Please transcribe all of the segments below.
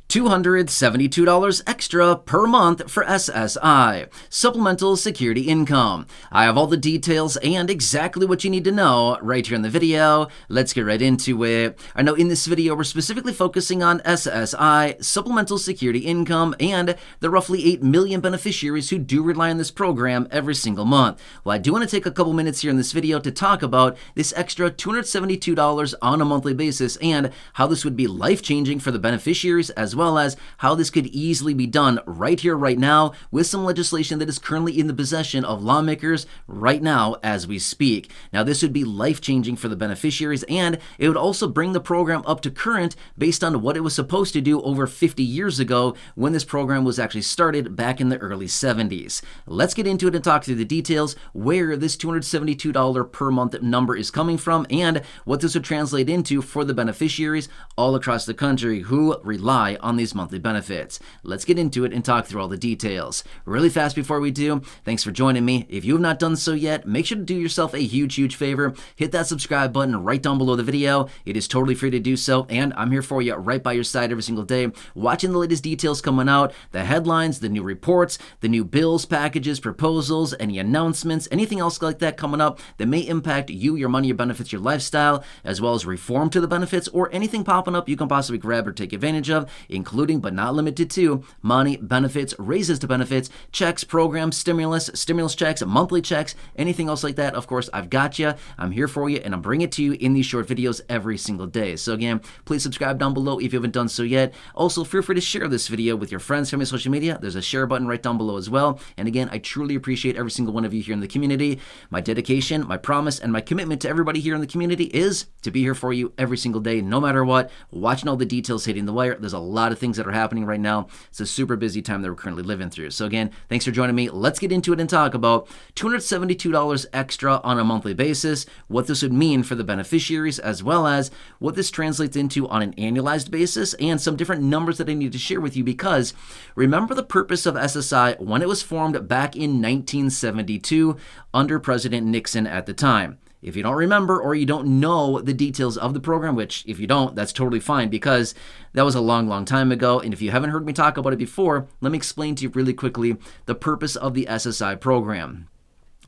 $272 extra per month for SSI, Supplemental Security Income. I have all the details and exactly what you need to know right here in the video. Let's get right into it. I know in this video we're specifically focusing on SSI, Supplemental Security Income, and the roughly 8 million beneficiaries who do rely on this program every single month. Well, I do want to take a couple minutes here in this video to talk about this extra $272 on a monthly basis and how this would be life-changing for the beneficiaries, as well as how this could easily be done right here, right now, with some legislation that is currently in the possession of lawmakers right now as we speak. Now, this would be life-changing for the beneficiaries, and it would also bring the program up to current based on what it was supposed to do over 50 years ago when this program was actually started back in the early 70s. Let's get into it and talk through the details, where this $272 per month number is coming from, and what this would translate into for the beneficiaries all across the country who rely on these monthly benefits. Let's get into it and talk through all the details. Really fast before we do, thanks for joining me. If you have not done so yet, make sure to do yourself a huge favor. Hit that subscribe button right down below the video. It is totally free to do so, and I'm here for you right by your side every single day, watching the latest details coming out, the headlines, the new reports, the new bills, packages, proposals, any announcements, anything else like that coming up that may impact you, your money, your benefits, your lifestyle, as well as reform to the benefits or anything popping up you can possibly grab or take advantage of, including but not limited to money, benefits, raises to benefits, checks, programs, stimulus checks, monthly checks, anything else like that. Of course, I've got you. I'm here for you, and I'm bringing it to you in these short videos every single day. So again, please subscribe down below if you haven't done so yet. Also, feel free to share this video with your friends, family, social media. There's a share button right down below as well. And again, I truly appreciate every single one of you here in the community. My dedication, my promise, and my commitment to everybody here in the community is to be here for you every single day, no matter what, watching all the details hitting the wire. There's a lot of things that are happening right now. It's a super busy time that we're currently living through. So again, thanks for joining me. Let's get into it and talk about $272 extra on a monthly basis, what this would mean for the beneficiaries, as well as what this translates into on an annualized basis, and some different numbers that I need to share with you, because remember the purpose of SSI when it was formed back in 1972 under President Nixon at the time. If you don't remember or you don't know the details of the program, which if you don't, that's totally fine, because that was a long time ago. And if you haven't heard me talk about it before, let me explain to you really quickly the purpose of the SSI program.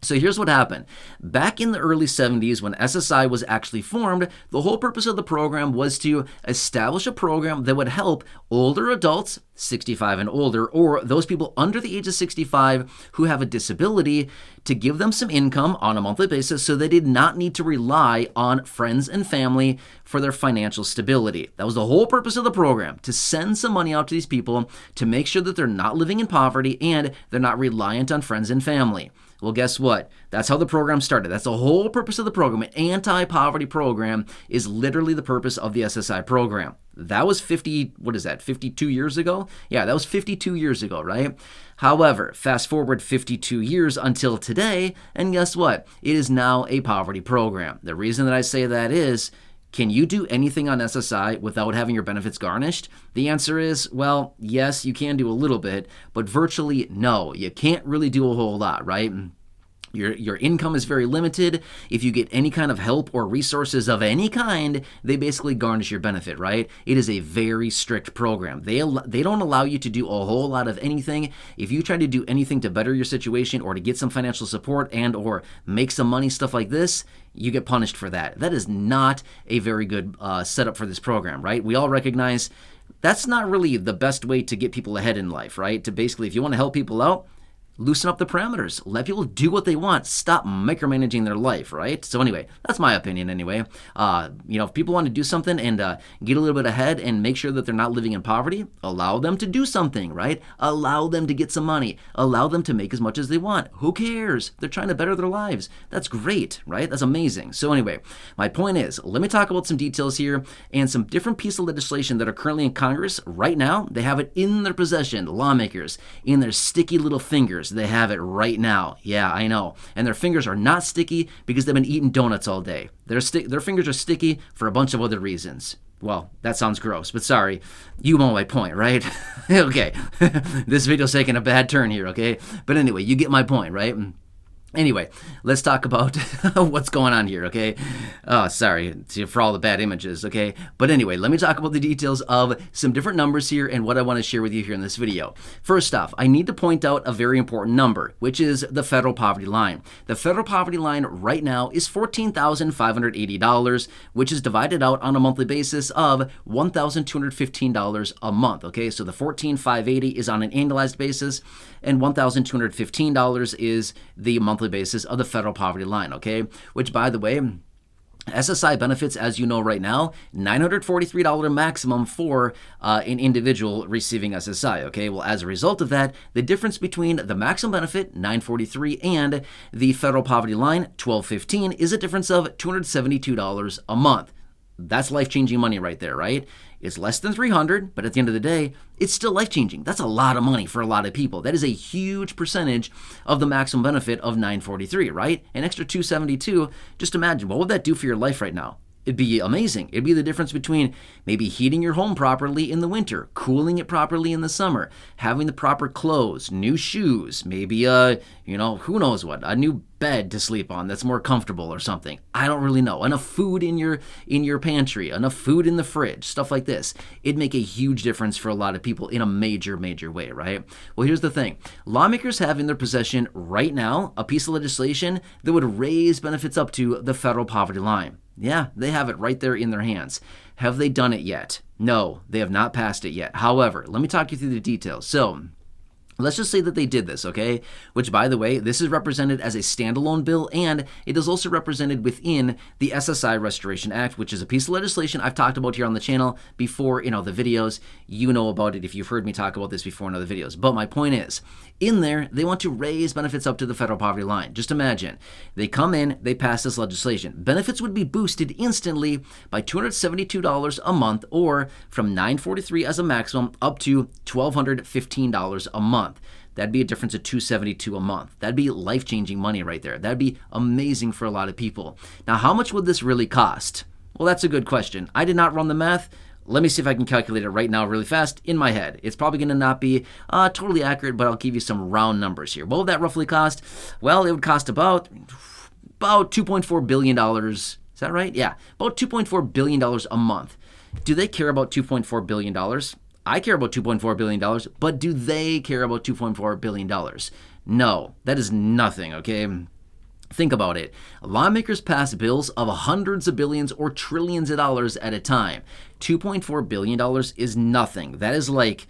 So here's what happened. Back in the early 70s, when SSI was actually formed, the whole purpose of the program was to establish a program that would help older adults, 65 and older, or those people under the age of 65 who have a disability, to give them some income on a monthly basis so they did not need to rely on friends and family for their financial stability. That was the whole purpose of the program, to send some money out to these people to make sure that they're not living in poverty and they're not reliant on friends and family. Well, guess what? That's how the program started. That's the whole purpose of the program. An anti-poverty program is literally the purpose of the SSI program. That was 52 years ago? Yeah, that was 52 years ago, right? However, fast forward 52 years until today, and guess what? It is now a poverty program. The reason that I say that is, can you do anything on SSI without having your benefits garnished? The answer is, well, yes, you can do a little bit, but virtually no. You can't really do a whole lot, right? Your income is very limited. If you get any kind of help or resources of any kind, they basically garnish your benefit, right? It is a very strict program. They don't allow you to do a whole lot of anything. If you try to do anything to better your situation or to get some financial support and or make some money, stuff like this, you get punished for that. That is not a very good setup for this program, right? We all recognize that's not really the best way to get people ahead in life, right? To basically, if you want to help people out, loosen up the parameters. Let people do what they want. Stop micromanaging their life, right? So anyway, that's my opinion anyway. If people want to do something and get a little bit ahead and make sure that they're not living in poverty, allow them to do something, right? Allow them to get some money. Allow them to make as much as they want. Who cares? They're trying to better their lives. That's great, right? That's amazing. So anyway, my point is, let me talk about some details here and some different pieces of legislation that are currently in Congress right now. They have it in their possession, lawmakers, in their sticky little fingers. They have it right now. Yeah, I know. And their fingers are not sticky because they've been eating donuts all day. Their fingers are sticky for a bunch of other reasons. Well, that sounds gross, but sorry. You know my point, right? Okay. This video's taking a bad turn here, okay? But anyway, you get my point, right? Anyway, let's talk about what's going on here, okay? Oh, sorry for all the bad images, okay? But anyway, let me talk about the details of some different numbers here and what I want to share with you here in this video. First off, I need to point out a very important number, which is the federal poverty line. The federal poverty line right now is $14,580, which is divided out on a monthly basis of $1,215 a month, okay? So the $14,580 is on an annualized basis, and $1,215 is the monthly basis of the federal poverty line, okay? Which, by the way, SSI benefits, as you know right now, $943 maximum for an individual receiving SSI, okay? Well, as a result of that, the difference between the maximum benefit, $943, and the federal poverty line, $1,215, is a difference of $272 a month. That's life-changing money right there, right? It's less than $300, but at the end of the day, it's still life-changing. That's a lot of money for a lot of people. That is a huge percentage of the maximum benefit of $943, right? An extra $272, just imagine, what would that do for your life right now? It'd be amazing. It'd be the difference between maybe heating your home properly in the winter, cooling it properly in the summer, having the proper clothes, new shoes, maybe who knows what, a new bed to sleep on that's more comfortable or something. I don't really know. Enough food in your pantry, enough food in the fridge, stuff like this. It'd make a huge difference for a lot of people in a major, major way, right? Well, here's the thing. Lawmakers have in their possession right now a piece of legislation that would raise benefits up to the federal poverty line. Yeah, they have it right there in their hands. Have they done it yet? No, they have not passed it yet. However, let me talk you through the details. So, let's just say that they did this, okay? Which, by the way, this is represented as a standalone bill, and it is also represented within the SSI Restoration Act, which is a piece of legislation I've talked about here on the channel before in other videos. You know about it if you've heard me talk about this before in other videos. But my point is, in there, they want to raise benefits up to the federal poverty line. Just imagine, they come in, they pass this legislation. Benefits would be boosted instantly by $272 a month, or from $943 as a maximum up to $1,215 a month. That'd be a difference of $272 a month. That'd be life-changing money right there. That'd be amazing for a lot of people. Now, how much would this really cost? Well, that's a good question. I did not run the math. Let me see if I can calculate it right now really fast in my head. It's probably going to not be totally accurate, but I'll give you some round numbers here. What would that roughly cost? Well, it would cost about $2.4 billion. Is that right? Yeah, about $2.4 billion a month. Do they care about $2.4 billion? I care about $2.4 billion, but do they care about $2.4 billion? No, that is nothing, okay? Think about it. Lawmakers pass bills of hundreds of billions or trillions of dollars at a time. $2.4 billion is nothing. That is like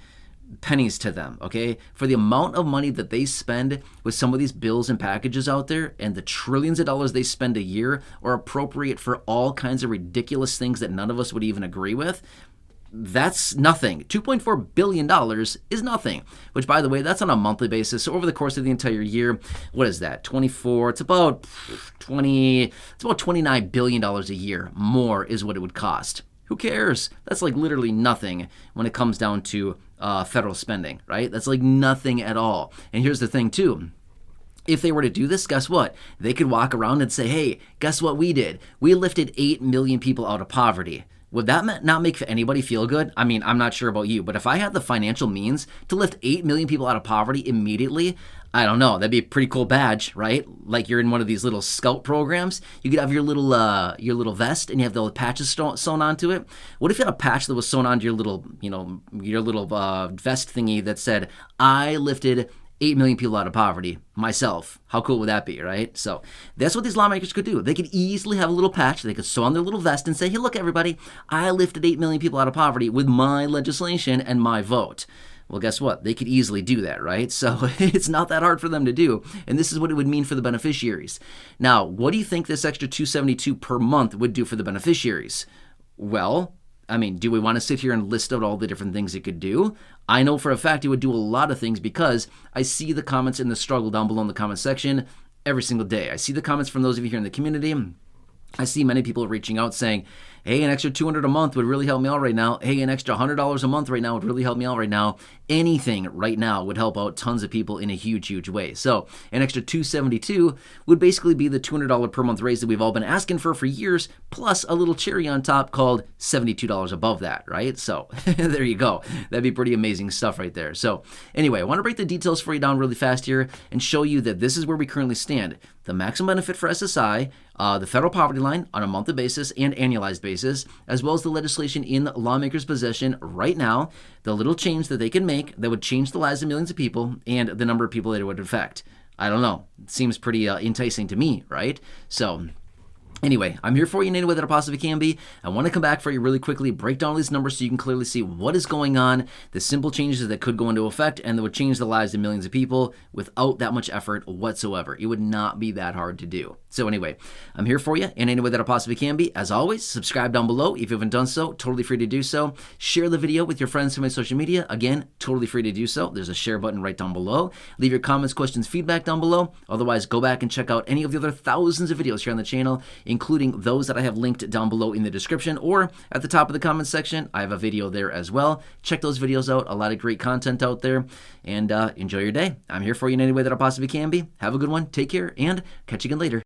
pennies to them, okay? For the amount of money that they spend with some of these bills and packages out there, and the trillions of dollars they spend a year or appropriate for all kinds of ridiculous things that none of us would even agree with, that's nothing. $2.4 billion is nothing, which, by the way, that's on a monthly basis. So over the course of the entire year, what is that? 24, it's about $29 billion a year more is what it would cost. Who cares? That's like literally nothing when it comes down to federal spending, right? That's like nothing at all. And here's the thing too. If they were to do this, guess what? They could walk around and say, hey, guess what we did? We lifted 8 million people out of poverty. Would that not make anybody feel good? I mean, I'm not sure about you, but if I had the financial means to lift 8 million people out of poverty immediately, I don't know, that'd be a pretty cool badge, right? Like you're in one of these little scout programs. You could have your little vest and you have the patches sewn onto it. What if you had a patch that was sewn onto your little vest thingy that said, I lifted 8 million people out of poverty myself? How cool would that be, right? So that's what these lawmakers could do. They could easily have a little patch. They could sew on their little vest and say, hey, look, everybody, I lifted 8 million people out of poverty with my legislation and my vote. Well, guess what? They could easily do that, right? So it's not that hard for them to do. And this is what it would mean for the beneficiaries. Now, what do you think this extra $272 per month would do for the beneficiaries? Well, I mean, do we want to sit here and list out all the different things it could do? I know for a fact it would do a lot of things because I see the comments in the struggle down below in the comment section every single day. I see the comments from those of you here in the community. I see many people reaching out saying, Hey, an extra $200 a month would really help me out right now. Hey, an extra $100 a month right now would really help me out right now. Anything right now would help out tons of people in a huge, huge way. So an extra $272 would basically be the $200 per month raise that we've all been asking for years, plus a little cherry on top called $72 above that, right? So there you go. That'd be pretty amazing stuff right there. So anyway, I want to break the details for you down really fast here and show you that this is where we currently stand. The maximum benefit for SSI, the federal poverty line on a monthly basis and annualized basis, as well as the legislation in lawmakers' possession right now, the little change that they can make that would change the lives of millions of people and the number of people that it would affect. I don't know. It seems pretty enticing to me, right? So anyway, I'm here for you in any way that I possibly can be. I want to come back for you really quickly, break down all these numbers so you can clearly see what is going on, the simple changes that could go into effect, and that would change the lives of millions of people without that much effort whatsoever. It would not be that hard to do. So anyway, I'm here for you in any way that I possibly can be. As always, subscribe down below if you haven't done so. Totally free to do so. Share the video with your friends from my social media. Again, totally free to do so. There's a share button right down below. Leave your comments, questions, feedback down below. Otherwise, go back and check out any of the other thousands of videos here on the channel, including those that I have linked down below in the description or at the top of the comments section. I have a video there as well. Check those videos out. A lot of great content out there. And enjoy your day. I'm here for you in any way that I possibly can be. Have a good one. Take care and catch you again later.